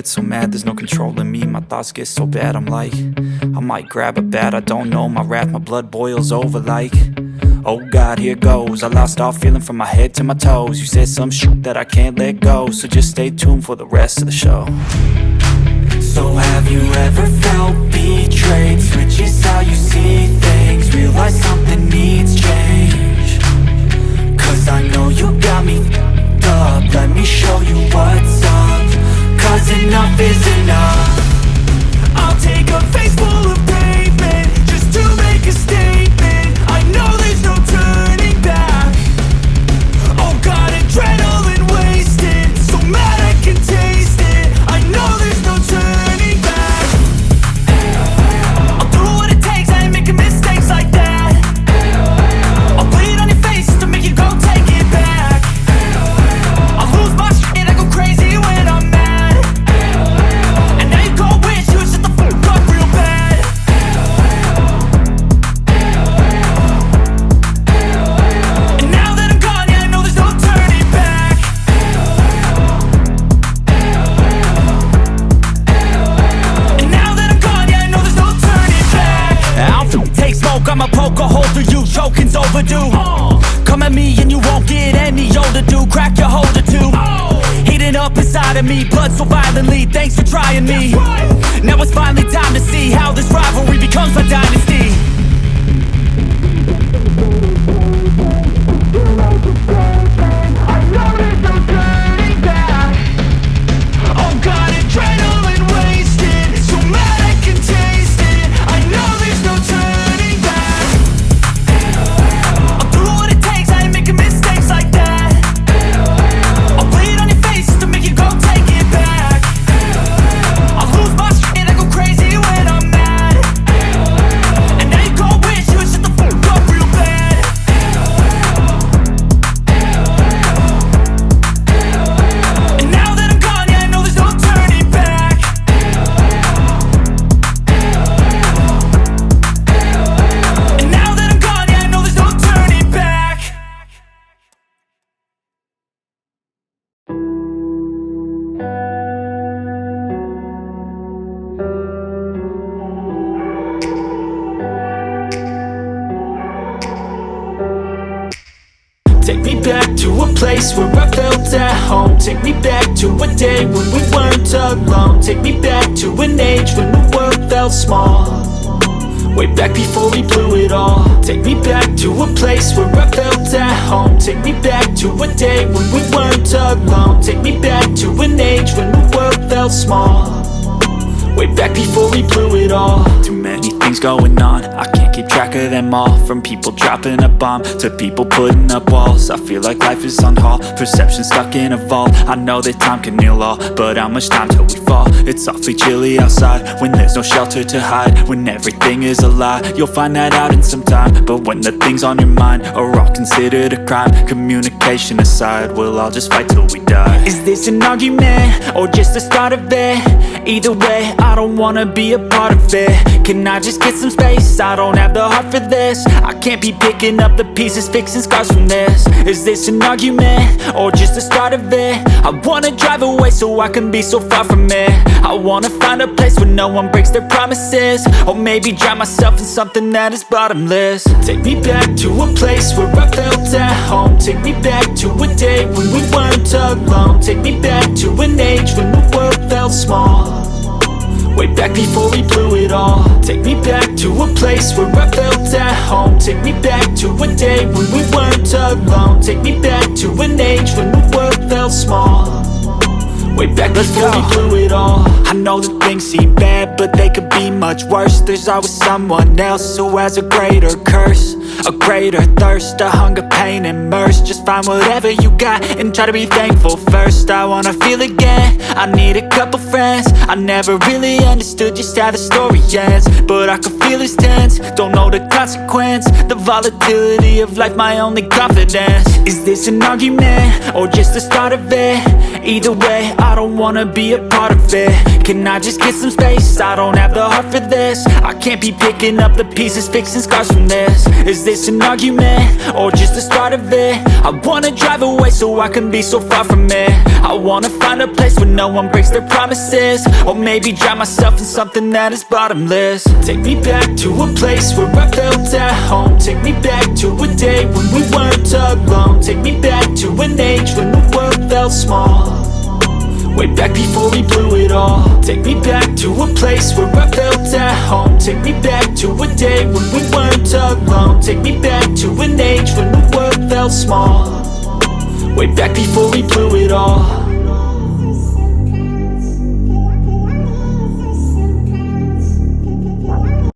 get so mad, there's no controlling me. My thoughts get so bad, I'm like, I might grab a bat, I don't know. My wrath, my blood boils over like, oh God, here goes. I lost all feeling from my head to my toes. You said some shit that I can't let go, so just stay tuned for the rest of the show. So have you ever felt betrayed? Switches how you see things, realize something needs change. Cause I know you got me f***ed up, let me show you what's up. Cause enough is enough. I'll take a face full of pavement just to make a statement. I know there's no turning back. Oh God, adrenaline wasted, so mad I can taste it. I know there's no turning back. I'll do what it takes, I ain't making mistakes like that. I'll bleed on your face to make you go take it back. I'll lose my shit, I go crazy when I'm mad. And now you go wish you would shut the fuck up real bad. And now that I'm gone, yeah, I know there's no turning back. And now that I'm gone, yeah, I know there's no turning back. I'll take smoke, I'ma poke a hole through you, choking's overdue. Come at me and you won't get any older, dude. Crack your holder too. Heating up inside of me, blood so violently, thanks for trying me. Now it's finally time to see how this rivalry becomes my dynasty. I know there's no turning back. Oh God, adrenaline wasted, so mad I can taste it. I know there's no turning back. I'll do what it takes, I ain't making mistakes like that. I'll bleed on your face to make you go take it back. I'll lose my shit, I go crazy when I'm mad. And now you go wish you would shut the fuck up real bad. And now that I'm gone, yeah, I know there's no turning back. And now that I'm gone, yeah, I know there's no turning back. Take me back to a place where I felt at home. Take me back to a day when we weren't alone. Take me back to an age when the world felt small, way back before we blew it all. Take me back to a place where I felt at home. Take me back to a day when we weren't alone. Take me back to an age when the world felt small, way back before we blew it all. Too many things going on, I can't keep track of them all. From people dropping a bomb to people putting up walls. I feel like life is on hold, perception stuck in a vault. I know that time can heal all, but how much time till we fall? It's awfully chilly outside when there's no shelter to hide. When everything is a lie, you'll find that out in some time. But when the things on your mind are all considered a crime, communication aside, we'll all just fight till we die. Is this an argument or just the start of it? Either way, I don't wanna be a part of it. Can I just get some space? I don't have the heart for this. I can't be picking up the pieces, fixing scars from this. Is this an argument or just the start of it? I wanna drive away so I can be so far from it. I wanna find a place where no one breaks their promises, or maybe drown myself in something that is bottomless. Take me back to a place where I felt at home. Take me back to a day when we weren't alone. Take me back to an age when the world felt small, way back before we blew it all. Take me back to a place where I felt at home. Take me back to a day when we weren't alone. Take me back to an age when the world felt small, way back before we blew it all. I know that things seem bad, but they could be much worse. There's always someone else who has a greater curse, a greater thirst, a hunger, pain, and mercy. Just find whatever you got and try to be thankful first. I wanna feel again, I need a couple friends. I never really understood just how the story ends, but I can feel it's tense, don't know the consequence. The volatility of life, my only confidence. Is this an argument or just the start of it? Either way, I don't wanna be a part of it. Can I just get some space? I don't have the heart for this. I can't be picking up the pieces, fixing scars from this. Is this an argument, or just the start of it? I wanna drive away so I can be so far from it. I wanna find a place where no one breaks their promises, or maybe drown myself in something that is bottomless. Take me back to a place where I felt at home. Take me back to a day when we weren't alone. Take me back to an age when the world felt small, way back before we blew it all. Take me back to a place where I felt at home. Take me back to a day when we weren't alone. Take me back to an age when the world felt small, way back before we blew it all.